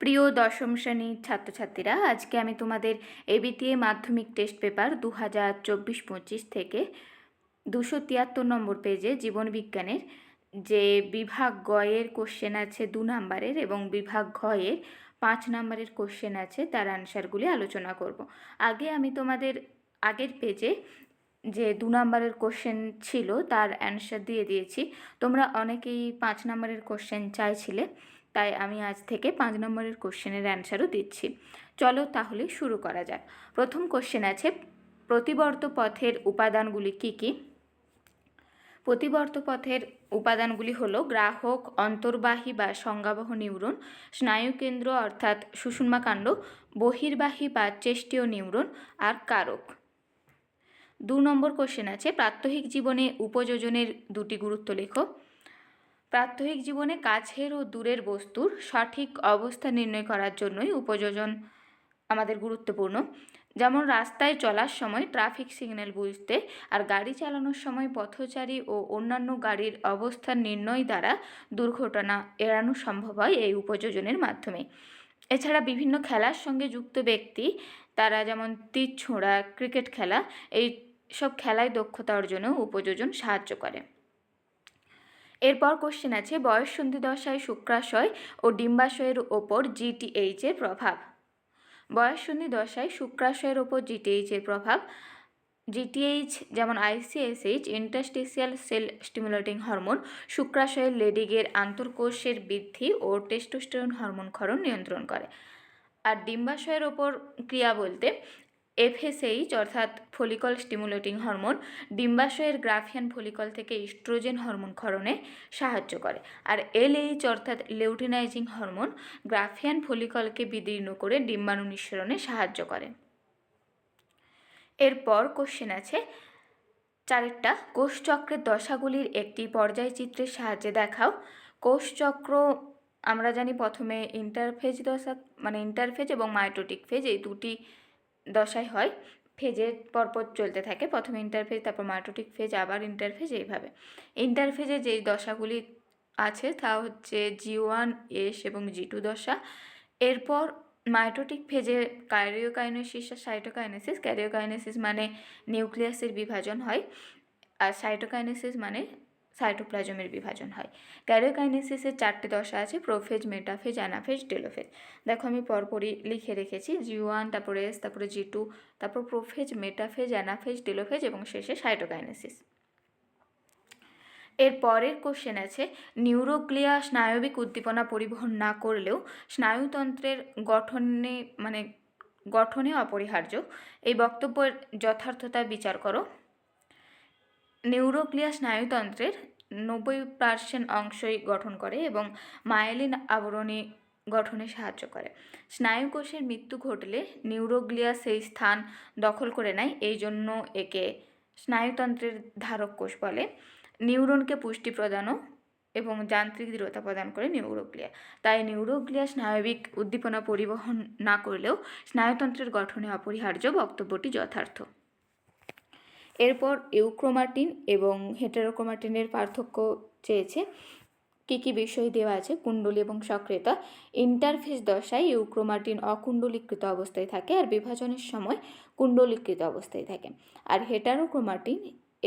প্রিয় দশম শ্রেণীর ছাত্রছাত্রীরা, আজকে আমি তোমাদের এবিটিএ মাধ্যমিক টেস্ট পেপার 2024-25 থেকে 273 নম্বর পেজে জীবনবিজ্ঞানের যে বিভাগ গ এর কোশ্চেন আছে 2 নাম্বারের এবং বিভাগ ঘ এর 5 নাম্বারের কোশ্চেন আছে তার আনসারগুলি আলোচনা করব। আগে আমি তোমাদের আগের পেজে যে 2 নাম্বারের কোশ্চেন ছিল তার অ্যান্সার দিয়ে দিয়েছি। তোমরা অনেকেই 5 নাম্বারের কোশ্চেন চাইছিলে, তাই আমি আজ থেকে 5 নম্বরের কোশ্চেনের অ্যান্সারও দিচ্ছি। চলো তাহলে শুরু করা যাক। প্রথম কোশ্চেন আছে, প্রতিবর্ত পথের উপাদানগুলি কি কি? প্রতিবর্ত পথের উপাদানগুলি হলো গ্রাহক, অন্তর্বাহী বা সংজ্ঞাবহ নিউরন, স্নায়ুকেন্দ্র অর্থাৎ সুষুম্নাকাণ্ড, বহির্বাহী বা চেষ্টীয় নিউরন আর কারক। 2 নম্বর কোশ্চেন আছে, প্রাত্যহিক জীবনে উপযোজনের দুটি গুরুত্ব লেখো। প্রাত্যহিক জীবনে কাছের ও দূরের বস্তুর সঠিক অবস্থা নির্ণয় করার জন্যই উপযোজন আমাদের গুরুত্বপূর্ণ। যেমন রাস্তায় চলার সময় ট্রাফিক সিগন্যাল বুঝতে আর গাড়ি চালানোর সময় পথচারী ও অন্যান্য গাড়ির অবস্থান নির্ণয় দ্বারা দুর্ঘটনা এড়ানো সম্ভব হয় এই উপযোজনের মাধ্যমে। এছাড়া বিভিন্ন খেলার সঙ্গে যুক্ত ব্যক্তি, তারা যেমন তীর ছোঁড়া, ক্রিকেট খেলা, এই সব খেলায় দক্ষতা অর্জনেও উপযোজন সাহায্য করে। এরপর কোশ্চেন আছে, বয়ঃসন্ধি দশায় শুক্রাশয় ও ডিম্বাশয়ের ওপর জিটিএইচ এর প্রভাব। বয়ঃসন্ধি দশায় শুক্রাশয়ের ওপর জিটিএইচ এর প্রভাব। জিটিএইচ যেমন ICSH, interstitial sell stimulating hormone, শুক্রাশয়ের লেডিগের আন্তঃকোষের বৃদ্ধি ও টেস্টোস্টেরন হরমোন ক্ষরণ নিয়ন্ত্রণ করে। আর ডিম্বাশয়ের ওপর ক্রিয়া বলতে এফএসএইচ অর্থাৎ ফলিকল স্টিমুলেটিং হরমোন ডিম্বাশয়ের গ্রাফিয়ান ফলিকল থেকে ইস্ট্রোজেন হরমোন ক্ষরণে সাহায্য করে। আর এলএইচ অর্থাৎ লেউটিনাইজিং হরমোন গ্রাফিয়ান ফলিকলকে বিদীর্ণ করে ডিম্বাণু নিঃসরণে সাহায্য করে। এরপর কোশ্চেন আছে 4টা, কোষচক্রের দশাগুলির একটি পর্যায়চিত্রের সাহায্যে দেখাও। কোষচক্র আমরা জানি প্রথমে ইন্টারফেজ দশা, মানে ইন্টারফেজ এবং মাইটোটিক ফেজ, এই দুটি দশায় হয়। ফেজের পরপর চলতে থাকে, প্রথমে ইন্টারফেজ, তারপর মাইটোটিক ফেজ, আবার ইন্টারফেজ, এইভাবে। ইন্টারফেজে যেই দশাগুলি আছে তা হচ্ছে G1, S এবং G2 দশা। এরপর মাইটোটিক ফেজে ক্যারিওকাইনেসিস আর সাইটোকাইনেসিস। ক্যারিওকাইনেসিস মানে নিউক্লিয়াসের বিভাজন হয়, আর সাইটোকাইনেসিস মানে সাইটোপ্লাজমের বিভাজন হয়। ক্যারিওকাইনেসিসের 4টে দশা আছে, প্রোফেজ, মেটাফেজ, অ্যানাফেজ, টেলোফেজ। দেখো আমি পরপরই লিখে রেখেছি, G1, তারপরে S, তারপরে G2, তারপর প্রোফেজ, মেটাফেজ, অ্যানাফেজ, টেলোফেজ এবং শেষে সাইটোকাইনেসিস। এর পরের কোশ্চেন আছে, নিউরোগ্লিয়া স্নায়বিক উদ্দীপনা পরিবহন না করলেও স্নায়ুতন্ত্রের গঠনে অপরিহার্য। এই বক্তব্যের যথার্থতা বিচার করো। নিউরোগ্লিয়া স্নায়ুতন্ত্রের 90% অংশই গঠন করে এবং মায়েলিন আবরণী গঠনে সাহায্য করে। স্নায়ুকোষের মৃত্যু ঘটলে নিউরোগ্লিয়া সেই স্থান দখল করে নেয়, এই জন্য একে স্নায়ুতন্ত্রের ধারক কোষ বলে। নিউরনকে পুষ্টি প্রদানও এবং যান্ত্রিক দৃঢ়তা প্রদান করে নিউরোগ্লিয়া। তাই নিউরোগ্লিয়া স্নায়বিক উদ্দীপনা পরিবহন না করলেও স্নায়ুতন্ত্রের গঠনে অপরিহার্য, বক্তব্যটি যথার্থ। এরপর ইউক্রোমাটিন এবং হেটেরোক্রোমাটিনের পার্থক্য চেয়েছে। কী কী বিষয় দেওয়া আছে? কুণ্ডলী এবং সক্রিয়তা। ইন্টারফেজ দশায় ইউক্রোমাটিন অকুণ্ডলীকৃত অবস্থায় থাকে আর বিভাজনের সময় কুণ্ডলীকৃত অবস্থায় থাকে। আর হেটারোক্রোমাটিন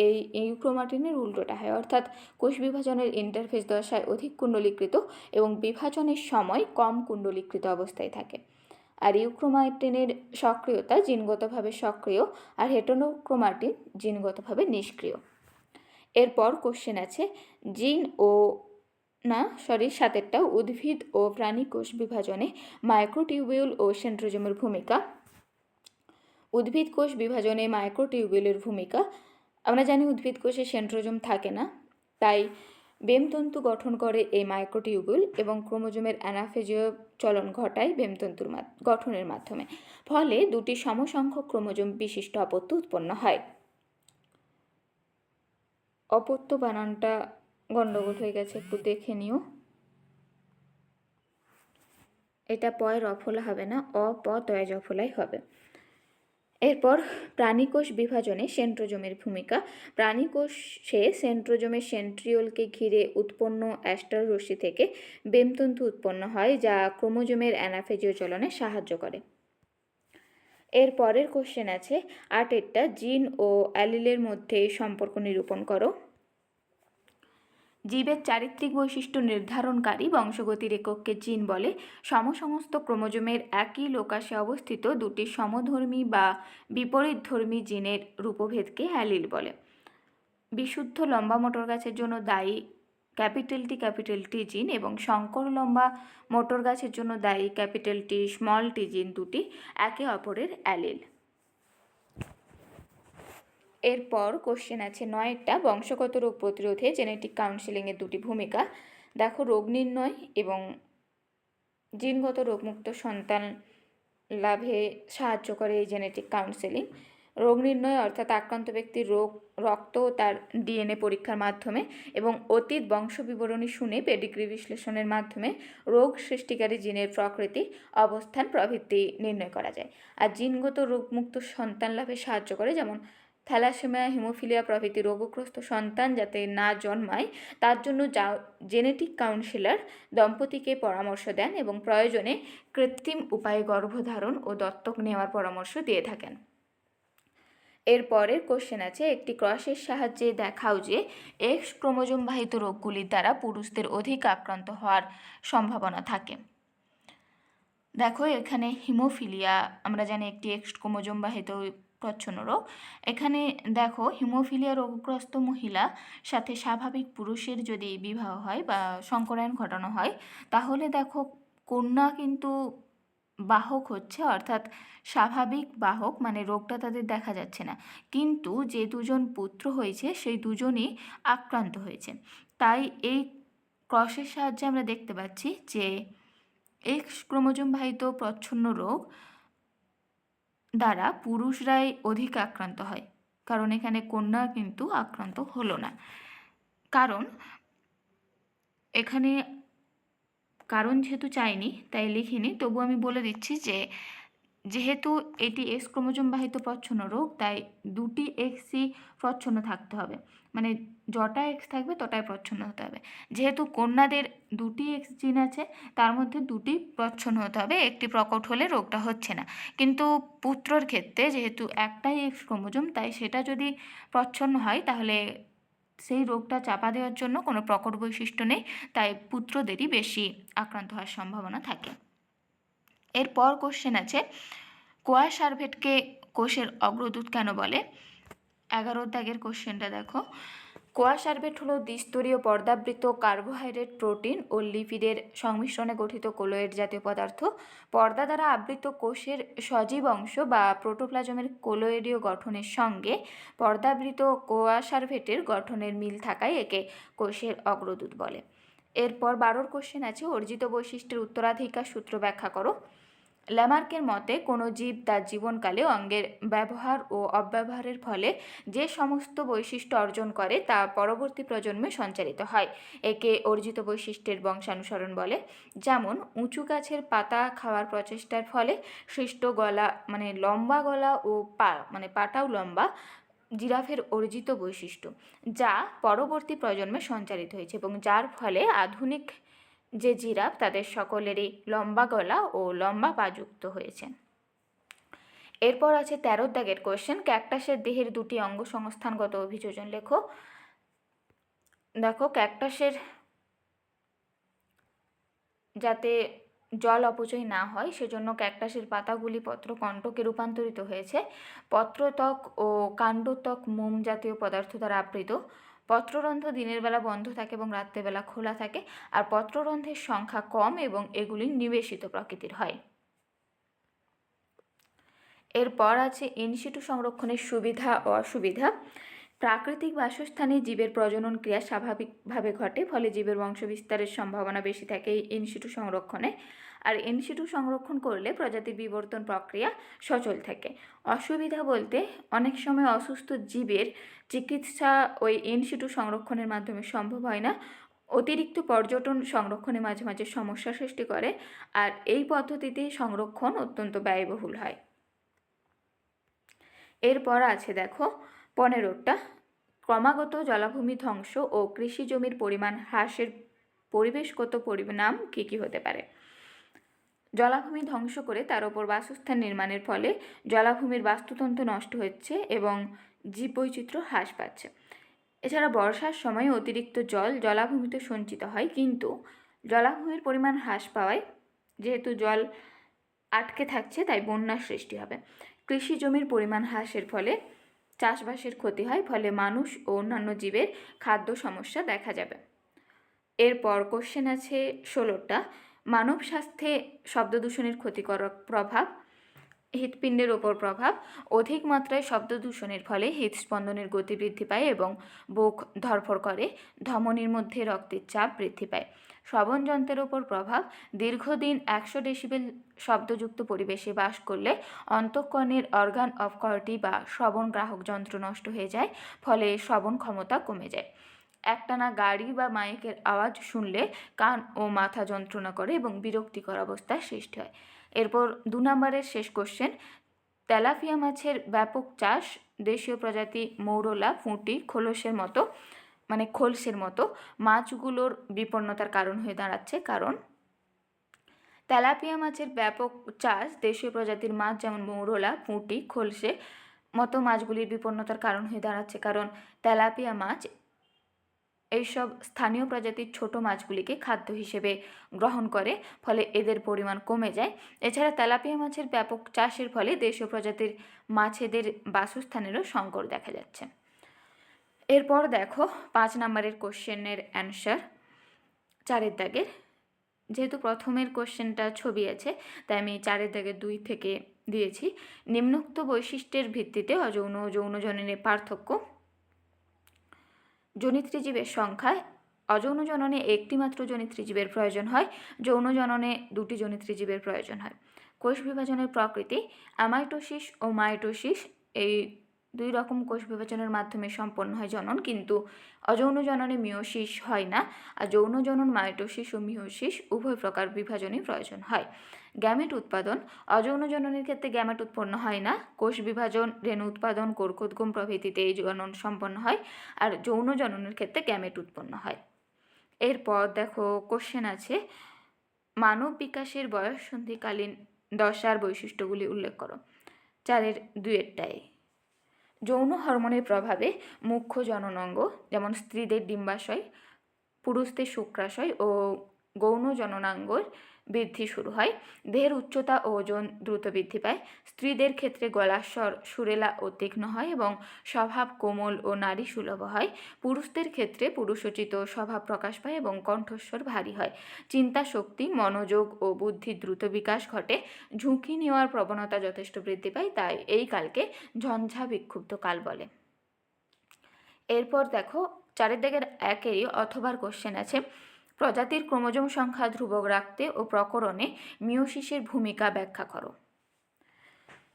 এই ইউক্রোমাটিনের উল্টোটা হয়, অর্থাৎ কোষ বিভাজনের ইন্টারফেজ দশায় অধিক কুণ্ডলীকৃত এবং বিভাজনের সময় কম কুণ্ডলীকৃত অবস্থায় থাকে। আর ইউক্রোমাটিনের সক্রিয়তা জিনগতভাবে সক্রিয় আর হেটেরোক্রোমাটিন জিনগতভাবে নিষ্ক্রিয়। এরপর কোশ্চেন আছে, সাতেরটা, উদ্ভিদ ও প্রাণী কোষ বিভাজনে মাইক্রোটিউবিউল ও সেন্ট্রোজোমের ভূমিকা। উদ্ভিদ কোষ বিভাজনে মাইক্রোটিউবিউলের ভূমিকা। আমরা জানি উদ্ভিদ কোষে সেন্ট্রোজোম থাকে না, তাই বেমতন্তু গঠন করে এই মাইক্রোটিউবিউল এবং ক্রোমোজোমের অ্যানাফেজীয় চলন ঘটায় বেমতন্তুর গঠনের মাধ্যমে। ফলে দুটি সমসংখ্যক ক্রোমোজোম বিশিষ্ট অপত্য উৎপন্ন হয়। অপত্য বানানটা গণ্ডগোল হয়ে গেছে, একটু দেখে নিও। এটা পয় রফলা হবে না, অ প তয় জফলাই হবে। এরপর প্রাণীকোষ বিভাজনে সেন্ট্রোজোমের ভূমিকা। প্রাণীকোষে সেন্ট্রোজোমের সেন্ট্রিওলকে ঘিরে উৎপন্ন অ্যাস্টার রশ্মি থেকে বেমতন্তু উৎপন্ন হয়, যা ক্রোমোজোমের অ্যানাফেজীয় চলনে সাহায্য করে। এর পরের কোশ্চেন আছে, 8টা জিন ও অ্যালিলের মধ্যে সম্পর্ক নিরূপণ করো। জীবের চারিত্রিক বৈশিষ্ট্য নির্ধারণকারী বংশগতির একককে জিন বলে। সমস্ত ক্রোমোজোমের একই লোকাসে অবস্থিত দুটি সমধর্মী বা বিপরীতধর্মী জিনের রূপভেদকে অ্যালিল বলে। বিশুদ্ধ লম্বা মোটর গাছের জন্য দায়ী ক্যাপিটাল টি জিন এবং সংকর লম্বা মোটর গাছের জন্য দায়ী ক্যাপিটাল টি স্মল টি জিন দুটি একে অপরের অ্যালিল। এরপর কোশ্চেন আছে 9টা বংশগত রোগ প্রতিরোধে জেনেটিক কাউন্সেলিংয়ের দুটি ভূমিকা। দেখো, রোগ নির্ণয় এবং জিনগত রোগমুক্ত সন্তান লাভে সাহায্য করে এই জেনেটিক কাউন্সেলিং। রোগ নির্ণয় অর্থাৎ আক্রান্ত ব্যক্তির রক্ত ও তার ডিএনএ পরীক্ষার মাধ্যমে এবং অতীত বংশ বিবরণী শুনে পেডিগ্রি বিশ্লেষণের মাধ্যমে রোগ সৃষ্টিকারী জিনের প্রকৃতি, অবস্থান প্রভৃতি নির্ণয় করা যায়। আর জিনগত রোগমুক্ত সন্তান লাভে সাহায্য করে, যেমন থ্যালাসেমিয়া, হিমোফিলিয়া প্রভৃতি রোগগ্রস্ত সন্তান যাতে না জন্মায় তার জন্য জেনেটিক কাউন্সিলর দম্পতিকে পরামর্শ দেন এবং প্রয়োজনে কৃত্রিম উপায়ে গর্ভধারণ ও দত্তক নেওয়ার পরামর্শ দিয়ে থাকেন। এর পরের কোশ্চেন আছে, একটি ক্রসের সাহায্যে দেখাও যে এক্স ক্রোমোজোমবাহিত রোগগুলির দ্বারা পুরুষদের অধিক আক্রান্ত হওয়ার সম্ভাবনা থাকে। দেখো, এখানে হিমোফিলিয়া আমরা জানি একটি এক্স ক্রোমোজোমবাহিত প্রচ্ছন্ন রোগ। এখানে দেখো, হিমোফিলিয়া রোগগ্রস্ত মহিলা সাথে স্বাভাবিক পুরুষের যদি বিবাহ হয় বা সংকরায়ন ঘটানো হয়, তাহলে দেখো কন্যা কিন্তু বাহক হচ্ছে, অর্থাৎ স্বাভাবিক বাহক, মানে রোগটা তাদের দেখা যাচ্ছে না, কিন্তু যে দুজন পুত্র হয়েছে সেই দুজনই আক্রান্ত হয়েছে। তাই এই ক্রসের সাহায্যে আমরা দেখতে পাচ্ছি যে এক্স ক্রোমোজোমবাহিত প্রচ্ছন্ন রোগ দ্বারা পুরুষরাই অধিক আক্রান্ত হয়, কারণ এখানে কন্যা কিন্তু আক্রান্ত হলো না। কারণ এখানে কারণ যেহেতু চাইনি তাই লিখিনি, তবু আমি বলে দিচ্ছি যে যেহেতু এটি এক্স ক্রোমোজোমবাহিত প্রচ্ছন্ন রোগ, তাই দুটি এক্সই প্রচ্ছন্ন থাকতে হবে, মানে যটা এক্স থাকবে তটাই প্রচ্ছন্ন হতে হবে। যেহেতু কন্যাদের দুটি এক্স জিন আছে, তার মধ্যে দুটি প্রচ্ছন্ন হতে হবে, একটি প্রকট হলে রোগটা হচ্ছে না। কিন্তু পুত্রর ক্ষেত্রে যেহেতু একটাই এক্স ক্রোমোজোম, তাই সেটা যদি প্রচ্ছন্ন হয় তাহলে সেই রোগটা চাপা দেওয়ার জন্য কোনো প্রকট বৈশিষ্ট্য নেই, তাই পুত্রদেরই বেশি আক্রান্ত হওয়ার সম্ভাবনা থাকে। এরপর কোশ্চেন আছে, কোয়া সার্ভেটকে কোষের অগ্রদূত কেন বলে? 11 দাগের কোশ্চেনটা দেখো, কোয়া সার্ভেট হলো দ্বিস্তরীয় পর্দাবৃত কার্বোহাইড্রেট, প্রোটিন ও লিপিডের সংমিশ্রণে গঠিত কোলয়েড জাতীয় পদার্থ। পর্দা দ্বারা আবৃত কোষের সজীব অংশ বা প্রোটোপ্লাজমের কোলয়েডীয় গঠনের সঙ্গে পর্দাবৃত কোয়া সার্ভেটের গঠনের মিল থাকায় একে কোষের অগ্রদূত বলে। এরপর 12 কোশ্চেন আছে, অর্জিত বৈশিষ্ট্যের উত্তরাধিকার সূত্র ব্যাখ্যা করো। ল্যামার্কের মতে কোনো জীব তার জীবনকালে অঙ্গের ব্যবহার ও অব্যবহারের ফলে যে সমস্ত বৈশিষ্ট্য অর্জন করে তা পরবর্তী প্রজন্মে সঞ্চারিত হয়, একে অর্জিত বৈশিষ্ট্যের বংশানুসরণ বলে। যেমন উঁচু গাছের পাতা খাওয়ার প্রচেষ্টার ফলে সৃষ্ট গলা, মানে লম্বা গলা ও পা, মানে পাটাও লম্বা, জিরাফের অর্জিত বৈশিষ্ট্য, যা পরবর্তী প্রজন্মে সঞ্চারিত হয়েছে এবং যার ফলে আধুনিক যে জিরাফ তাদের সকলেরই লম্বা গলা ও লম্বা পা যুক্ত হয়েছে। এরপর আছে 13 দাগের কোশ্চেন, ক্যাকটাসের দেহের দুটি অঙ্গ সংস্থানগত অভিযোজন লেখো। দেখো, ক্যাকটাসের যাতে জল অপচয় না হয় সেজন্য ক্যাকটাসের পাতাগুলি পত্রকণ্টকে রূপান্তরিত হয়েছে। পত্রত্বক ও কাণ্ডত্বক মোম জাতীয় পদার্থ দ্বারা আবৃত। পত্ররন্ধ্র দিনের বেলা বন্ধ থাকে এবং রাত্রেবেলা খোলা থাকে, আর পত্ররন্ধ্রের সংখ্যা কম এবং এগুলি নিবেশিত প্রকৃতির হয়। এরপর আছে ইনসিটু সংরক্ষণের সুবিধা ও অসুবিধা। প্রাকৃতিক বাসস্থানে জীবের প্রজনন ক্রিয়া স্বাভাবিকভাবে ঘটে, ফলে জীবের বংশবিস্তারের সম্ভাবনা বেশি থাকে এই ইনসিটু সংরক্ষণে। আর ইনসিটু সংরক্ষণ করলে প্রজাতির বিবর্তন প্রক্রিয়া সচল থাকে। অসুবিধা বলতে অনেক সময় অসুস্থ জীবের চিকিৎসা ওই ইনসিটু সংরক্ষণের মাধ্যমে সম্ভব হয় না। অতিরিক্ত পর্যটন সংরক্ষণে মাঝে মাঝে সমস্যা সৃষ্টি করে, আর এই পদ্ধতিতে সংরক্ষণ অত্যন্ত ব্যয়বহুল হয়। এরপর আছে দেখো 15টা, ক্রমাগত জলাভূমি ধ্বংস ও কৃষি জমির পরিমাণ হ্রাসের পরিবেশগত পরিণাম কী কী হতে পারে। জলাভূমি ধ্বংস করে তার ওপর বাসস্থান নির্মাণের ফলে জলাভূমির বাস্তুতন্ত্র নষ্ট হচ্ছে এবং জীববৈচিত্র্য হ্রাস পাচ্ছে। এছাড়া বর্ষার সময় অতিরিক্ত জল জলাভূমিতে সঞ্চিত হয়, কিন্তু জলাভূমির পরিমাণ হ্রাস পাওয়ায় যেহেতু জল আটকে থাকছে তাই বন্যার সৃষ্টি হবে। কৃষি জমির পরিমাণ হ্রাসের ফলে চাষবাসের ক্ষতি হয়, ফলে মানুষ ও অন্যান্য জীবের খাদ্য সমস্যা দেখা যাবে। এরপর কোশ্চেন আছে 16টা, মানব স্বাস্থ্যে শব্দ দূষণের ক্ষতিকর প্রভাব, হৃৎপিণ্ডের ওপর প্রভাব। অধিক মাত্রায় শব্দ দূষণের ফলে হৃদস্পন্দনের গতি বৃদ্ধি পায় এবং বুক ধড়ফড় করে, ধমনীর মধ্যে রক্তের চাপ বৃদ্ধি পায়। শ্রবণ যন্ত্রের ওপর প্রভাব, দীর্ঘদিন 100 ডেসিবেল শব্দযুক্ত পরিবেশে বাস করলে অন্তঃকর্ণের অর্গান অফ কর্টি বা শ্রবণ গ্রাহক যন্ত্র নষ্ট হয়ে যায়, ফলে শ্রবণ ক্ষমতা কমে যায়। একটানা গাড়ি বা মাইকের আওয়াজ শুনলে কান ও মাথা যন্ত্রণা করে এবং বিরক্তিকর অবস্থার সৃষ্টি হয়। এরপর 2 নম্বরের শেষ কোশ্চেন, তেলাপিয়া মাছের ব্যাপক চাষ দেশীয় প্রজাতি মৌরলা, পুঁটি, খোলসের মতো মাছগুলোর বিপন্নতার কারণ হয়ে দাঁড়াচ্ছে। কারণ তেলাপিয়া মাছের ব্যাপক চাষ দেশীয় প্রজাতির মাছ যেমন মৌরলা, পুঁটি, খোলসে মতো মাছগুলির বিপন্নতার কারণ হয়ে দাঁড়াচ্ছে, কারণ তেলাপিয়া মাছ এইসব স্থানীয় প্রজাতির ছোট মাছগুলিকে খাদ্য হিসেবে গ্রহণ করে, ফলে এদের পরিমাণ কমে যায়। এছাড়া তেলাপিয়া মাছের ব্যাপক চাষের ফলে দেশীয় প্রজাতির মাছেদের বাসস্থানেরও সংকট দেখা যাচ্ছে। এরপর দেখো 5 নম্বরের কোশ্চেনের অ্যান্সার 4 দাগের। যেহেতু প্রথমের কোশ্চেনটা ছবি আছে তাই আমি 4 দাগের 2 থেকে দিয়েছি। নিম্নোক্ত বৈশিষ্ট্যের ভিত্তিতে অযৌন ও যৌন জননের পার্থক্য। জনিত্রীজীবের সংখ্যায় অযৌন জননে একটি মাত্র জনিত্রীজীবের প্রয়োজন হয়, যৌন জননে 2টি জনিত্রীজীবের প্রয়োজন হয়। কোষ বিভাজনের প্রকৃতি, অ্যামাইটোসিস ও মাইটোসিস এই 2 রকম কোষ বিভাজনের মাধ্যমে সম্পন্ন হয় জনন, কিন্তু অযৌন জননে মিওসিস হয় না। আর যৌন জনন মাইটোসিস ও মিওসিস উভয় প্রকার বিভাজনই প্রয়োজন হয়। গ্যামেট উৎপাদন, অযৌন জননের ক্ষেত্রে গ্যামেট উৎপন্ন হয় না। কোষ বিভাজন, রেণু উৎপাদন, কর্কোদ্গম প্রভৃতিতে এই জনন সম্পন্ন হয়, আর যৌন জননের ক্ষেত্রে গ্যামেট উৎপন্ন হয়। এরপর দেখো কোশ্চেন আছে, মানব বিকাশের বয়ঃসন্ধিকালীন দশার বৈশিষ্ট্যগুলি উল্লেখ করো। 4-এর 2-এরটায় যৌন হরমোনের প্রভাবে মুখ্য জননাঙ্গ যেমন স্ত্রীদের ডিম্বাশয়, পুরুষদের শুক্রাশয় ও গৌণ জননাঙ্গের বৃদ্ধি শুরু হয়। দেহের উচ্চতা ও ওজন দ্রুত বৃদ্ধি পায়। স্ত্রীদের ক্ষেত্রে গলার স্বর সুরেলা ও তীক্ষ্ণ হয় এবং স্বভাব কোমল ও নারী সুলভ হয়। পুরুষদের ক্ষেত্রে পুরুষোচিত স্বভাব প্রকাশ পায় এবং কণ্ঠস্বর ভারী হয়। চিন্তা শক্তি, মনোযোগ ও বুদ্ধির দ্রুত বিকাশ ঘটে। ঝুঁকি নেওয়ার প্রবণতা যথেষ্ট বৃদ্ধি পায়, তাই এই কালকে ঝঞ্ঝা বিক্ষুব্ধ কাল বলে। এরপর দেখো 4 দাগের 1-এরই অথবার কোশ্চেন আছে, প্রজাতির ক্রোমোজোম সংখ্যা ধ্রুবক রাখতে ও প্রকরণে মিওসিসের ভূমিকা ব্যাখ্যা করো।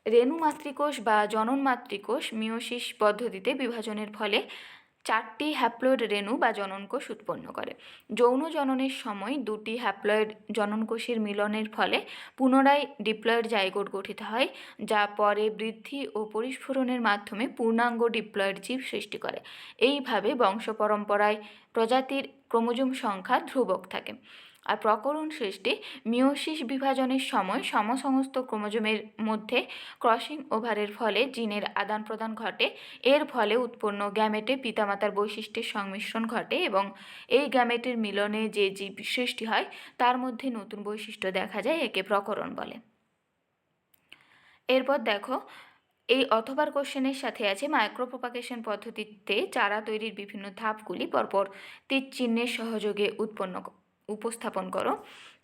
রেণু মাতৃকোষ বা জনন মাতৃকোষ মিওসিস পদ্ধতিতে বিভাজনের ফলে 4টি হ্যাপ্লয়েড রেণু বা জননকোষ উৎপন্ন করে। যৌন জননের সময় 2টি হ্যাপ্লয়েড জননকোষের মিলনের ফলে পুনরায় ডিপ্লয়েড জাইগোট গঠিত হয়, যা পরে বৃদ্ধি ও পরিস্ফুরণের মাধ্যমে পূর্ণাঙ্গ ডিপ্লয়েড জীব সৃষ্টি করে। এইভাবে বংশ পরম্পরায় প্রজাতির ক্রোমোজোম সংখ্যা ধ্রুবক থাকে। আর প্রকরণ সৃষ্টি, মিওসিস বিভাজনের সময় সমসমস্ত ক্রোমোজোমের মধ্যে ক্রসিং ওভারের ফলে জিনের আদান প্রদান ঘটে। এর ফলে উৎপন্ন গ্যামেটে পিতামাতার বৈশিষ্ট্যের সংমিশ্রণ ঘটে এবং এই গ্যামেটের মিলনে যে জীব সৃষ্টি হয় তার মধ্যে নতুন বৈশিষ্ট্য দেখা যায়, একে প্রকরণ বলে। এরপর দেখো এই অথবার কোশ্চেনের সাথে আছে মাইক্রোপ্রোপাগেশন পদ্ধতিতে চারা তৈরির বিভিন্ন ধাপগুলি পরপর তীর চিহ্নের সহযোগে উপস্থাপন করো।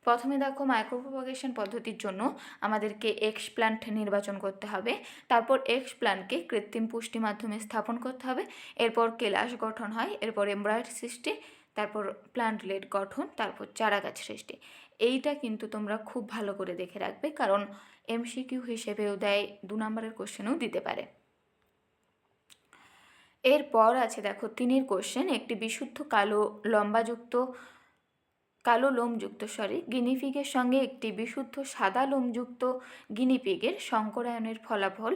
প্রথমে দেখো মাইক্রোপ্রোপাগেশন পদ্ধতির জন্য আমাদেরকে এক্সপ্ল্যান্ট নির্বাচন করতে হবে, তারপর এক্সপ্ল্যান্টকে কৃত্রিম পুষ্টি মাধ্যমে স্থাপন করতে হবে, এরপর কেলাস গঠন হয়, এরপর এমব্রয়েড সৃষ্টি, তারপর প্ল্যান্টলেট গঠন, তারপর চারাগাছ সৃষ্টি। এইটা কিন্তু তোমরা খুব ভালো করে দেখে রাখবে, কারণ এমসিকিউ হিসেবেও দেয়, 2 নম্বরের কোশ্চেনেও দিতে পারে। এরপর আছে দেখো 3-এর কোশ্চেন, একটি বিশুদ্ধ কালো লম্বাযুক্ত কালো লোমযুক্ত গিনিপিগের সঙ্গে একটি বিশুদ্ধ সাদা লোমযুক্ত গিনিপিগের সংকরায়নের ফলাফল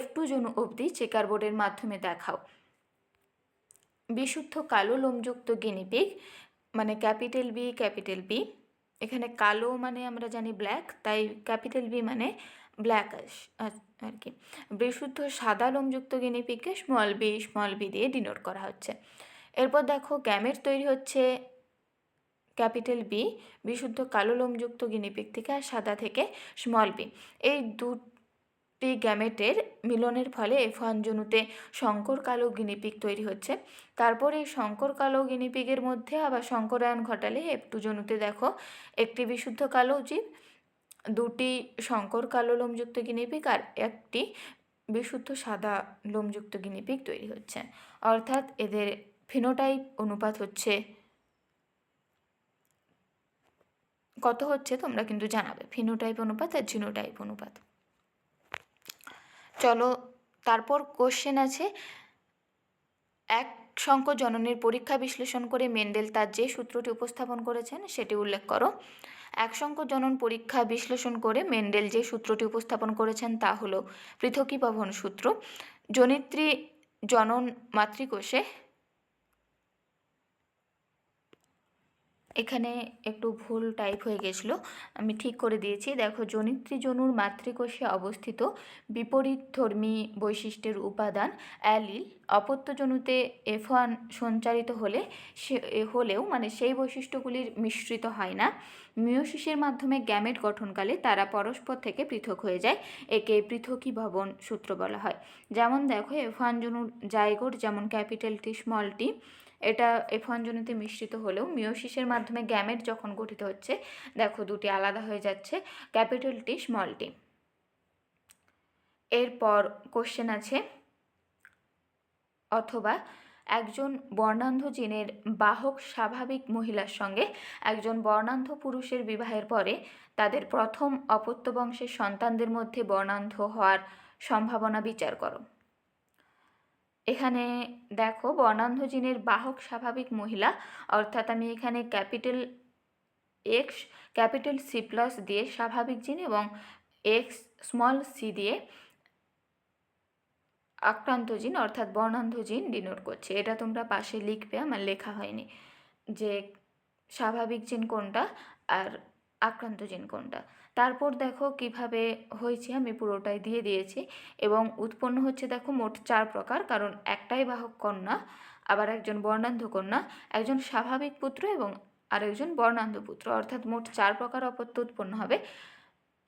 F2 জনু অবধি চেকারবোর্ডের মাধ্যমে দেখাও। বিশুদ্ধ কালো লোমযুক্ত গিনিপিগ মানে ক্যাপিটাল বি, এখানে কালো মানে আমরা জানি ব্ল্যাক, তাই ক্যাপিটাল বি মানে ব্ল্যাক আর কি। বিশুদ্ধ সাদা লোমযুক্ত গিনিপিগকে স্মল বি দিয়ে ডিনোট করা হচ্ছে। এরপর দেখো গ্যামেট তৈরি হচ্ছে ক্যাপিটাল বি বিশুদ্ধ কালো লোমযুক্ত গিনিপিগ থেকে আর সাদা থেকে স্মল বি। এই দুটি গ্যামেটের মিলনের ফলে F1 জনুতে সংকর কালো গিনিপিগ তৈরি হচ্ছে। তারপর এই সংকর কালো গিনিপিগের মধ্যে আবার সংকরায়ন ঘটালে F2 জনুতে দেখো একটি বিশুদ্ধ কালো জীব, দুটি সংকর কালো লোমযুক্ত গিনিপিগ আর একটি বিশুদ্ধ সাদা লোমযুক্ত গিনিপিগ তৈরি হচ্ছে। অর্থাৎ এদের ফিনোটাইপ অনুপাত হচ্ছে কত হচ্ছে তোমরা কিন্তু জানাবে, ফিনোটাইপ অনুপাত আর জিনোটাইপ অনুপাত। চলো তারপর কোশ্চেন আছে, এক সংখ্যক জননের পরীক্ষা বিশ্লেষণ করে মেন্ডেল তার যে সূত্রটি উপস্থাপন করেছেন সেটি উল্লেখ করো। এক সংখ্যক জনন পরীক্ষা বিশ্লেষণ করে মেন্ডেল যে সূত্রটি উপস্থাপন করেছেন তা হলো পৃথকীভবন সূত্র। জনিত্রী জনন মাতৃকোষে, এখানে একটু ভুল টাইপ হয়ে গেছিলো, আমি ঠিক করে দিয়েছি। দেখো জনিত্রী জনুর মাতৃকোষে অবস্থিত বিপরীতধর্মী বৈশিষ্ট্যের উপাদান অ্যালিল অপত্য জনুতে F1 সঞ্চারিত হলেও মানে সেই বৈশিষ্ট্যগুলির মিশ্রিত হয় না। মিয়োসিসের মাধ্যমে গ্যামেট গঠনকালে তারা পরস্পর থেকে পৃথক হয়ে যায়, একে পৃথকীভবন সূত্র বলা হয়। যেমন দেখো F1 জনুর জাইগোট যেমন ক্যাপিটাল টি স্মল টি, এটা F1 জনুতে মিশ্রিত হলেও মিয়োসিসের মাধ্যমে গ্যামেট যখন গঠিত হচ্ছে দেখো দুটি আলাদা হয়ে যাচ্ছে, ক্যাপিটাল টি স্মল টি। এরপর কোশ্চেন আছে, অথবা একজন বর্ণান্ধ জিনের বাহক স্বাভাবিক মহিলার সঙ্গে একজন বর্ণান্ধ পুরুষের বিবাহের পরে তাদের প্রথম অপত্য বংশের সন্তানদের মধ্যে বর্ণান্ধ হওয়ার সম্ভাবনা বিচার করো। এখানে দেখো বর্ণান্ধ জিনের বাহক স্বাভাবিক মহিলা, অর্থাৎ আমি এখানে capital X capital C plus দিয়ে স্বাভাবিক জিন এবং এক্স স্মল সি দিয়ে আক্রান্ত জিন অর্থাৎ বর্ণান্ধ জিন ডিনোট করছে। এটা তোমরা পাশে লিখবে, আমার লেখা হয়নি, যে স্বাভাবিক জিন কোনটা আর আক্রান্ত জিন কোনটা। তারপর দেখো কিভাবে হয়েছে, আমি পুরোটাই দিয়ে দিয়েছি। এবং উৎপন্ন হচ্ছে দেখো মোট 4 প্রকার, কারণ একটাই বাহক কন্যা, আবার একজন বর্ণান্ধ কন্যা, একজন স্বাভাবিক পুত্র এবং আরেকজন বর্ণান্ধ পুত্র, অর্থাৎ মোট 4 প্রকার অপত্য উৎপন্ন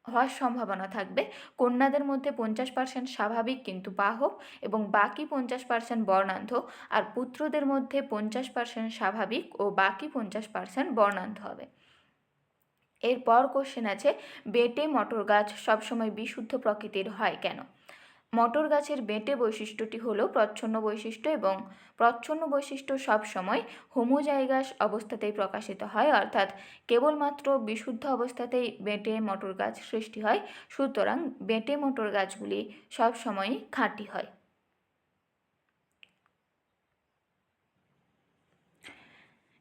হওয়ার সম্ভাবনা থাকবে। কন্যাদের মধ্যে 50% স্বাভাবিক কিন্তু বাহক এবং বাকি 50% বর্ণান্ধ, আর পুত্রদের মধ্যে 50% স্বাভাবিক ও বাকি 50% বর্ণান্ধ হবে। এরপর কোশ্চেন আছে, বেটে মটর গাছ সবসময় বিশুদ্ধ প্রকৃতির হয় কেন? মটর গাছের বেটে বৈশিষ্ট্যটি হলো প্রচ্ছন্ন বৈশিষ্ট্য, এবং প্রচ্ছন্ন বৈশিষ্ট্য সবসময় হোমোজাইগাস অবস্থাতেই প্রকাশিত হয়, অর্থাৎ কেবলমাত্র বিশুদ্ধ অবস্থাতেই বেটে মটর গাছ সৃষ্টি হয়। সুতরাং বেটে মটর গাছগুলি সবসময়ই খাঁটি হয়।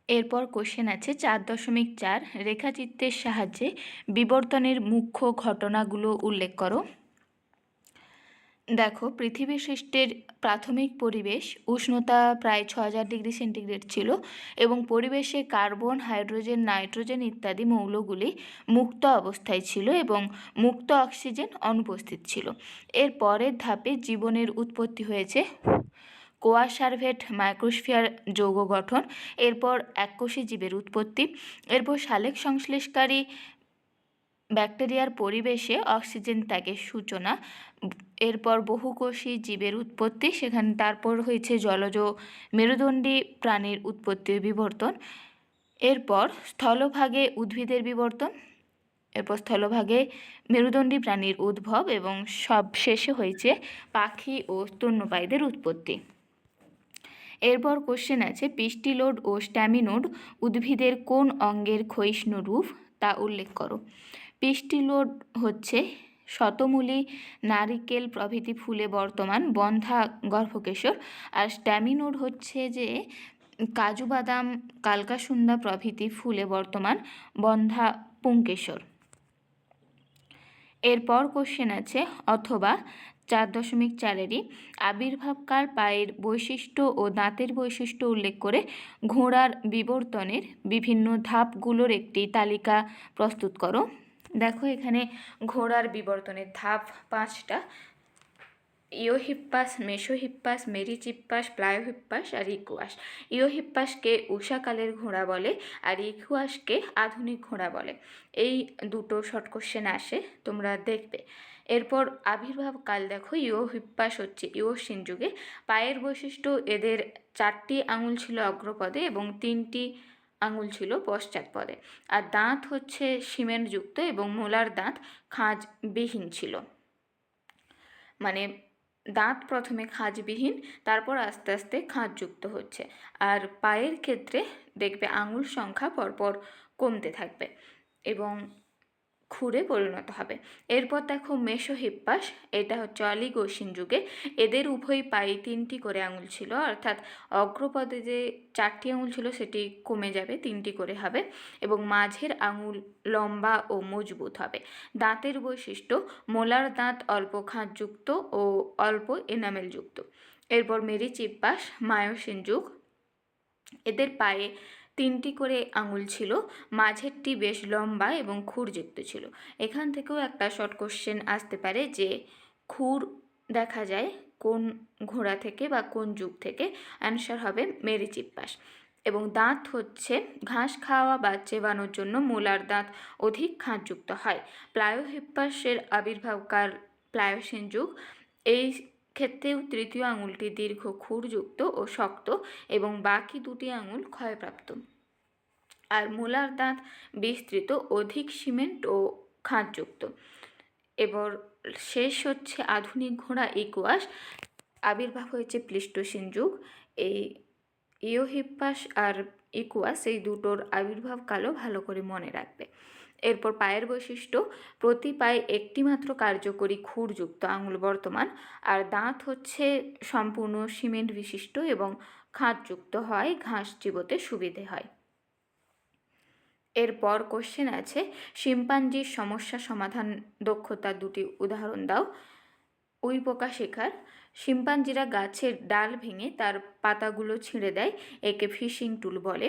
এরপর কোশ্চেন আছে 4.4 রেখাচিত্রের সাহায্যে বিবর্তনের মুখ্য ঘটনাগুলো উল্লেখ করো। দেখো পৃথিবী সৃষ্টির প্রাথমিক পরিবেশ উষ্ণতা প্রায় 6000 ডিগ্রি সেন্টিগ্রেড ছিল এবং পরিবেশে কার্বন, হাইড্রোজেন, নাইট্রোজেন ইত্যাদি মৌলগুলি মুক্ত অবস্থায় ছিল এবং মুক্ত অক্সিজেন অনুপস্থিত ছিল। এর পরের ধাপে জীবনের উৎপত্তি হয়েছে কোয়াসার্ভেট মাইক্রোস্ফিয়ার যৌগ গঠন, এরপর এককোষী জীবের উৎপত্তি, এরপর সালেক সংশ্লেষকারী ব্যাকটেরিয়ার পরিবেশে অক্সিজেন ত্যাগের সূচনা, এরপর বহুকোষী জীবের উৎপত্তি, সেখানে তারপর হয়েছে জলজ মেরুদণ্ডী প্রাণীর উৎপত্তি ও বিবর্তন, এরপর স্থলভাগে উদ্ভিদের বিবর্তন, এরপর স্থলভাগে মেরুদণ্ডী প্রাণীর উদ্ভব এবং সবশেষে হয়েছে পাখি ও স্তন্যপায়ীদের উৎপত্তি। এরপর কোশ্চেন আছে, পিস্টিলোড ও স্ট্যামিনোড উদ্ভিদের কোন অঙ্গের ক্ষয়িষ্ণু রূপ তা উল্লেখ করো। পিস্টিলোড হচ্ছে শতমূলী, নারিকেল প্রভৃতি ফুলে বর্তমান বন্ধা গর্ভকেশর, আর স্ট্যামিনোড হচ্ছে যে কাজু বাদাম, কালকাসুন্দা প্রভৃতি ফুলে বর্তমান বন্ধা পুংকেশর। এরপর কোশ্চেন আছে অথবা 4.4-এরই আবির্ভাবকাল, পায়ের বৈশিষ্ট্য ও দাঁতের বৈশিষ্ট্য উল্লেখ করে ঘোড়ার বিবর্তনের বিভিন্ন ধাপগুলোর একটি তালিকা প্রস্তুত করো। দেখো এখানে ঘোড়ার বিবর্তনের ধাপ 5টা: ইওহিপ্পাস, মেসোহিপ্পাস, মেরিচিপ্পাস, প্লায়োহিপ্পাস আর ইকুয়াস। ইওহিপ্পাসকে ঊষাকালের ঘোড়া বলে আর ইকুয়াসকে আধুনিক ঘোড়া বলে। এই দুটো শর্ট কোশ্চেন আসে, তোমরা দেখবে। এরপর আবির্ভাবকাল দেখো, ইওহিপ্পাস হচ্ছে ইওসিন যুগে। পায়ের বৈশিষ্ট্য, এদের 4টি আঙুল ছিল অগ্রপদে এবং 3টি আঙুল ছিল পশ্চাৎপদে। আর দাঁত হচ্ছে সিমেন্টযুক্ত এবং মোলার দাঁত খাঁজবিহীন ছিল। মানে দাঁত প্রথমে খাঁজবিহীন, তারপর আস্তে আস্তে খাঁজযুক্ত হচ্ছে। আর পায়ের ক্ষেত্রে দেখবে আঙুল সংখ্যা পরপর কমতে থাকবে এবং খুরে পরিণত হবে। এরপর দেখো মেসোহিপ্পাস, এটা হচ্ছে অলিগোসিন যুগে। এদের উভয় পায়ে 3টি করে আঙুল ছিল, অর্থাৎ অগ্রপদে যে 4টি আঙুল ছিল সেটি কমে যাবে, 3টি করে হবে এবং মাঝের আঙুল লম্বা ও মজবুত হবে। দাঁতের বৈশিষ্ট্য, মোলার দাঁত অল্প খাঁজযুক্ত ও অল্প এনামেলযুক্ত। এরপর মেরিচিপ্পাস, মায়োসিন যুগ। এদের পায়ে 3টি করে আঙুল ছিল, মাঝেরটি বেশ লম্বা এবং খুরযুক্ত ছিল। এখান থেকেও একটা শর্ট কোশ্চেন আসতে পারে যে খুর দেখা যায় কোন ঘোড়া থেকে বা কোন যুগ থেকে। অ্যান্সার হবে মেরিচিপ্পাস। এবং দাঁত হচ্ছে ঘাস খাওয়া বা চেবানোর জন্য মোলার দাঁত অধিক খাঁজযুক্ত হয়। প্লায়োহিপ্পাসের আবির্ভাবকাল প্লায়োসিন যুগ। এই ক্ষেত্রেও 3য় আঙুলটি দীর্ঘ খুরযুক্ত ও শক্ত এবং বাকি 2টি আঙুল ক্ষয়প্রাপ্ত। আর মোলার দাঁত বিস্তৃত, অধিক সিমেন্ট ও খাঁজযুক্ত। এবার শেষ হচ্ছে আধুনিক ঘোড়া ইকুয়াস। আবির্ভাব হয়েছে প্লিস্টোসিন যুগ। এই ইওহিপ্পাস আর ইকুয়াস এই দুটোর আবির্ভাবকালও ভালো করে মনে রাখবে। এরপর পায়ের বৈশিষ্ট্য, প্রতি পায়ে একটি মাত্র কার্যকরী খুরযুক্ত আঙুল বর্তমান। আর দাঁত হচ্ছে সম্পূর্ণ সিমেন্ট বিশিষ্ট এবং খাঁজযুক্ত হয়, ঘাস চিবোতে সুবিধে হয়। এরপর কোশ্চেন আছে শিম্পাঞ্জির সমস্যা সমাধান দক্ষতার 2টি উদাহরণ দাও। উইপোকা শিকার। শিম্পাঞ্জিরা গাছের ডাল ভেঙে তার পাতাগুলো ছিঁড়ে দেয়, একে ফিশিং টুল বলে,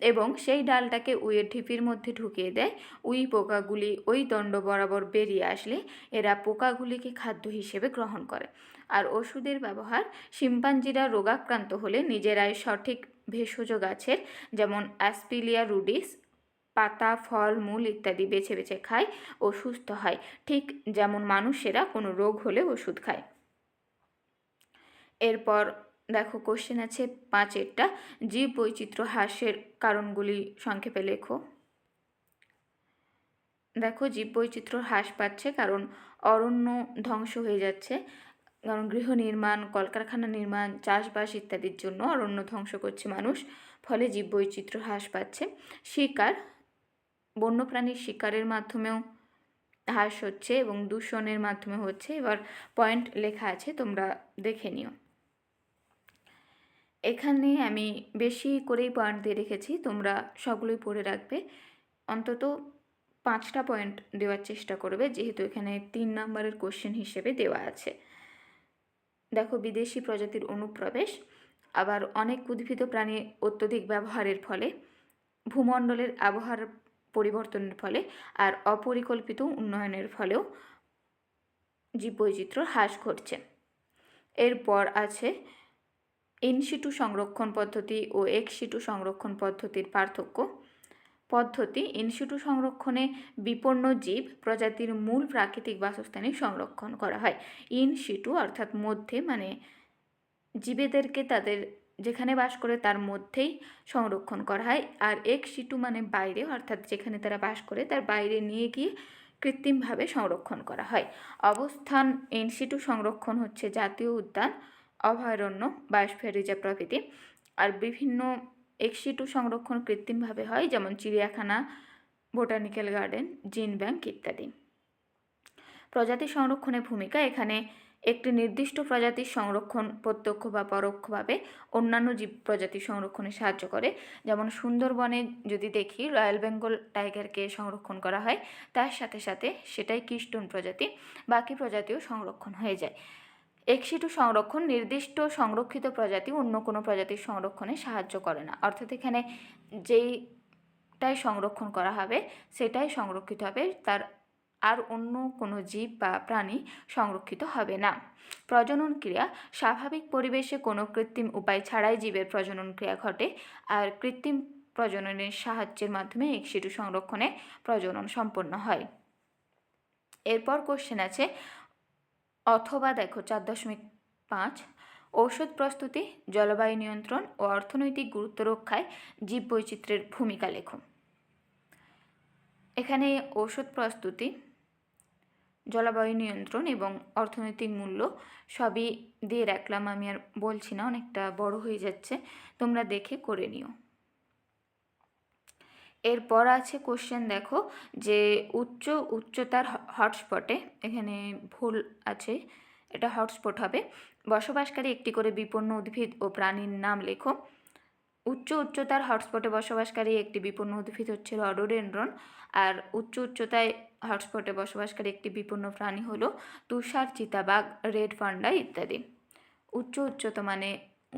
এবং সেই ডালটাকে উইয়ের ঢিপির মধ্যে ঢুকিয়ে দেয়। উই পোকাগুলি ওই দণ্ড বরাবর বেরিয়ে আসলে এরা পোকাগুলিকে খাদ্য হিসেবে গ্রহণ করে। আর ওষুধের ব্যবহার, শিম্পাঞ্জিরা রোগাক্রান্ত হলে নিজেরাই সঠিক ভেষজ গাছের যেমন অ্যাসপিলিয়া রুডিস পাতা, ফল, মূল ইত্যাদি বেছে বেছে খায় ও সুস্থ হয়, ঠিক যেমন মানুষেরা কোনো রোগ হলে ওষুধ খায়। এরপর দেখো কোশ্চেন আছে 5-এরটা, জীব বৈচিত্র্য হ্রাসের কারণগুলি সংক্ষেপে লেখো। দেখো জীব বৈচিত্র্য হ্রাস পাচ্ছে কারণ অরণ্য ধ্বংস হয়ে যাচ্ছে, কারণ গৃহ নির্মাণ, কলকারখানা নির্মাণ, চাষবাস ইত্যাদির জন্য অরণ্য ধ্বংস করছে মানুষ, ফলে জীব বৈচিত্র্য হ্রাস পাচ্ছে। শিকার, বন্যপ্রাণীর শিকারের মাধ্যমেও হ্রাস হচ্ছে এবং দূষণের মাধ্যমে হচ্ছে। এবার পয়েন্ট লেখা আছে, তোমরা দেখে নিও। এখানে আমি বেশি করেই পয়েন্ট দিয়ে রেখেছি, তোমরা সবগুলোই পড়ে রাখবে। অন্তত 5টা পয়েন্ট দেওয়ার চেষ্টা করবে, যেহেতু এখানে 3 নম্বরের কোশ্চেন হিসেবে দেওয়া আছে। দেখো বিদেশি প্রজাতির অনুপ্রবেশ, আবার অনেক উদ্ভিদ প্রাণী অত্যধিক ব্যবহারের ফলে, ভূমণ্ডলের আবহাওয়ার পরিবর্তনের ফলে আর অপরিকল্পিত উন্নয়নের ফলেও জীববৈচিত্র্য হ্রাস ঘটছে। এরপর আছে ইনসিটু সংরক্ষণ পদ্ধতি ও এক্সিটু সংরক্ষণ পদ্ধতির পার্থক্য। পদ্ধতি, ইনসিটু সংরক্ষণে বিপন্ন জীব প্রজাতির মূল প্রাকৃতিক বাসস্থানে সংরক্ষণ করা হয়। ইনসিটু অর্থাৎ মধ্যে, মানে জীবেদেরকে তাদের যেখানে বাস করে তার মধ্যেই সংরক্ষণ করা হয়। আর এক্সিটু মানে বাইরে, অর্থাৎ যেখানে তারা বাস করে তার বাইরে নিয়ে গিয়ে কৃত্রিমভাবে সংরক্ষণ করা হয়। অবস্থান, ইনসিটু সংরক্ষণ হচ্ছে জাতীয় উদ্যান, অভয়ারণ্য, বায়োস্ফিয়ার রিজার্ভ প্রভৃতি। আর বিভিন্ন এক্সিটু সংরক্ষণ কৃত্রিমভাবে হয়, যেমন চিড়িয়াখানা, বোটানিক্যাল গার্ডেন, জিন ব্যাংক ইত্যাদি। প্রজাতি সংরক্ষণের ভূমিকা, এখানে একটি নির্দিষ্ট প্রজাতির সংরক্ষণ প্রত্যক্ষ বা পরোক্ষভাবে অন্যান্য জীব প্রজাতির সংরক্ষণে সাহায্য করে। যেমন সুন্দরবনে যদি দেখি রয়্যাল বেঙ্গল টাইগারকে সংরক্ষণ করা হয়, তার সাথে সাথে সেটাই কিস্টোন প্রজাতি, বাকি প্রজাতিও সংরক্ষণ হয়ে যায়। এক্সিটু সংরক্ষণ নির্দিষ্ট সংরক্ষিত প্রজাতি অন্য কোনো প্রজাতির সংরক্ষণে সাহায্য করে না, অর্থাৎ এখানে যেইটাই সংরক্ষণ করা হবে সেটাই সংরক্ষিত হবে, তার আর অন্য কোনো জীব বা প্রাণী সংরক্ষিত হবে না। প্রজনন ক্রিয়া স্বাভাবিক পরিবেশে কোনো কৃত্রিম উপায় ছাড়াই জীবের প্রজনন ক্রিয়া ঘটে, আর কৃত্রিম প্রজননের সাহায্যের মাধ্যমে এক্সিটু সংরক্ষণে প্রজনন সম্পন্ন হয়। এরপর কোশ্চেন আছে অথবা দেখো 4.5 ঔষধ প্রস্তুতি, জলবায়ু নিয়ন্ত্রণ ও অর্থনৈতিক গুরুত্ব রক্ষায় জীববৈচিত্র্যের ভূমিকা লেখো। এখানে ঔষধ প্রস্তুতি, জলবায়ু নিয়ন্ত্রণ এবং অর্থনৈতিক মূল্য সবই দিয়ে রাখলাম, আমি আর বলছি না, অনেকটা বড় হয়ে যাচ্ছে, তোমরা দেখে করে নিও। এরপর আছে কোশ্চেন দেখো যে উচ্চতার হটস্পটে, এখানে ভুল আছে, এটা হটস্পট হবে, বসবাসকারী একটি করে বিপন্ন উদ্ভিদ ও প্রাণীর নাম লেখো। উচ্চতার হটস্পটে বসবাসকারী একটি বিপন্ন উদ্ভিদ হচ্ছে রডোডেনড্রন, আর উচ্চতায় হটস্পটে বসবাসকারী একটি বিপন্ন প্রাণী হলো তুষার চিতাবাঘ, রেড পান্ডা ইত্যাদি। উচ্চতা মানে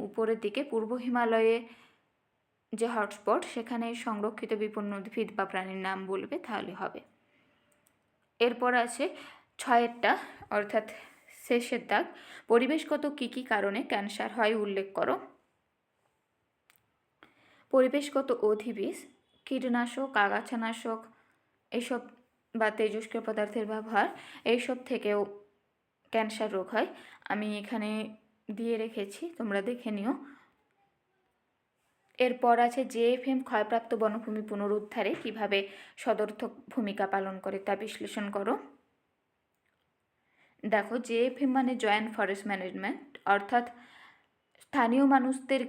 উপরের দিকে, পূর্ব হিমালয়ে যে হটস্পট সেখানে সংরক্ষিত বিপন্ন উদ্ভিদ বা প্রাণীর নাম বলবে তাহলে হবে। এরপর আছে 6 অর্থাৎ শেষের দাগ, পরিবেশগত কী কারণে ক্যান্সার হয় উল্লেখ করো। পরিবেশগত অধিবিষ, কীটনাশক, আগাছানাশক এইসব বা তেজস্ক্রিয় পদার্থের ব্যবহার, এইসব থেকেও ক্যান্সার রোগ হয়। আমি এখানে দিয়ে রেখেছি, তোমরা দেখে নিও। এরপর আছে জেএফএম ক্ষয়প্রাপ্ত বনভূমি পুনরুদ্ধারে কিভাবে সদর্থক ভূমিকা পালন করে তা বিশ্লেষণ করো। দেখো জেএফএম মানে জয়েন্ট ফরেস্ট ম্যানেজমেন্ট, অর্থাৎ স্থানীয় মানুষদের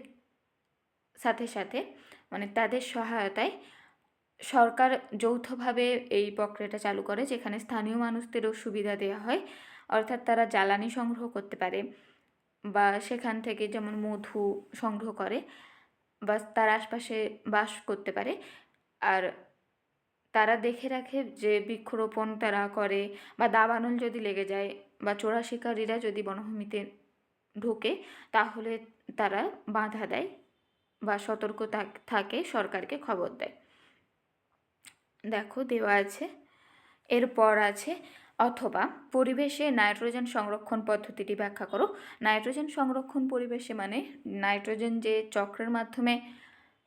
সাথে সাথে মানে তাদের সহায়তায় সরকার যৌথভাবে এই প্রক্রিয়াটা চালু করে, যেখানে স্থানীয় মানুষদেরও সুবিধা দেওয়া হয়, অর্থাৎ তারা জ্বালানি সংগ্রহ করতে পারে বা সেখান থেকে যেমন মধু সংগ্রহ করে বা তার আশপাশে বাস করতে পারে, আর তারা দেখে রাখে যে বৃক্ষরোপণ তারা করে, বা দাবানল যদি লেগে যায় বা চোরা শিকারীরা যদি বনভূমিতে ঢোকে তাহলে তারা বাধা দেয় বা সতর্ক থাকে, সরকারকে খবর দেয়। দেখো দেওয়া আছে। এরপর আছে অথবা পরিবেশে নাইট্রোজেন সংরক্ষণ পদ্ধতিটি ব্যাখ্যা করো। নাইট্রোজেন সংরক্ষণ পরিবেশে মানে নাইট্রোজেন যে চক্রের মাধ্যমে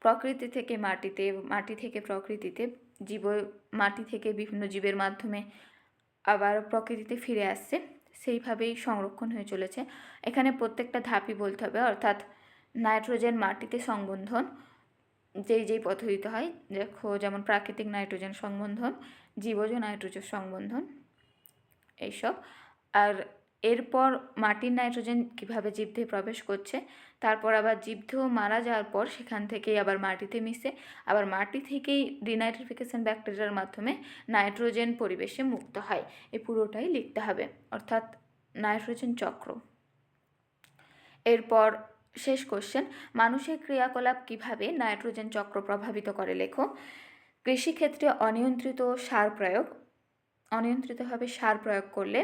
প্রকৃতি থেকে মাটিতে, মাটি থেকে প্রকৃতিতে, মাটি থেকে বিভিন্ন জীবের মাধ্যমে আবার প্রকৃতিতে ফিরে আসছে, সেইভাবেই সংরক্ষণ হয়ে চলেছে। এখানে প্রত্যেকটা ধাপই বলতে হবে, অর্থাৎ নাইট্রোজেন মাটিতে সংবন্ধন যেই পদ্ধতিতে হয়, দেখো যেমন প্রাকৃতিক নাইট্রোজেন সংবন্ধন, জীবজ নাইট্রোজেন সংবন্ধন এইসব। আর এরপর মাটির নাইট্রোজেন কীভাবে জীবদেহে প্রবেশ করছে, তারপর আবার জীবদেহ মারা যাওয়ার পর সেখান থেকেই আবার মাটিতে মিশে, আবার মাটি থেকেই ডিনাইট্রিফিকেশন ব্যাকটেরিয়ার মাধ্যমে নাইট্রোজেন পরিবেশে মুক্ত হয়। এই পুরোটাই লিখতে হবে, অর্থাৎ নাইট্রোজেন চক্র। এরপর শেষ কোশ্চেন, মানুষের ক্রিয়াকলাপ কিভাবে নাইট্রোজেন চক্র প্রভাবিত করে লেখো। কৃষিক্ষেত্রে অনিয়ন্ত্রিতভাবে সার প্রয়োগ করলে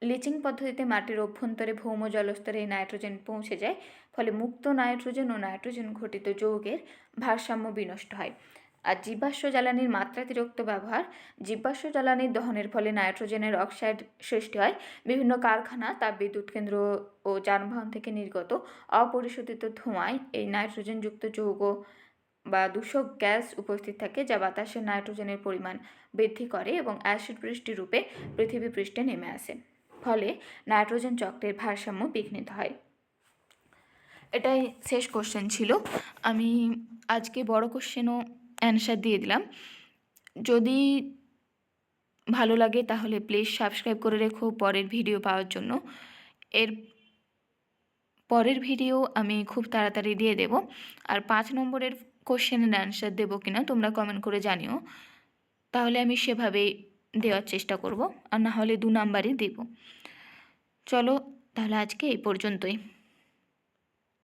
লিচিং পদ্ধতিতে মাটির অভ্যন্তরে ভৌম জলস্তরে এই নাইট্রোজেন পৌঁছে যায়, ফলে মুক্ত নাইট্রোজেন ও নাইট্রোজেন ঘটিত যৌগের ভারসাম্য বিনষ্ট হয়। আর জীবাশ্ম জ্বালানির মাত্রাতিরিক্ত ব্যবহার, জীবাশ্ম জ্বালানির দহনের ফলে নাইট্রোজেনের অক্সাইড সৃষ্টি হয়। বিভিন্ন কারখানা, তাপবিদ্যুৎ কেন্দ্র ও যানবাহন থেকে নির্গত অপরিশোধিত ধোঁয়ায় এই নাইট্রোজেনযুক্ত যৌগ বা দূষক গ্যাস উপস্থিত থাকে, যা বাতাসে নাইট্রোজেনের পরিমাণ বৃদ্ধি করে এবং অ্যাসিড বৃষ্টি রূপে পৃথিবী পৃষ্ঠে নেমে আসে, ফলে নাইট্রোজেন চক্রের ভারসাম্য বিঘ্নিত হয়। এটাই শেষ কোশ্চেন ছিল। আমি আজকে বড় কোশ্চেনও অ্যান্সার দিয়ে দিলাম। যদি ভালো লাগে তাহলে প্লিজ সাবস্ক্রাইব করে রেখো পরের ভিডিও পাওয়ার জন্য। এর পরের ভিডিও আমি খুব তাড়াতাড়ি দিয়ে দেব। আর 5 নম্বরের কোশ্চেনের অ্যান্সার দেবো কিনা তোমরা কমেন্ট করে জানিও, তাহলে আমি সেভাবেই দেওয়ার চেষ্টা করব, আর না হলে 2 নাম্বারই দেব। চলো তাহলে আজকে এই পর্যন্তই।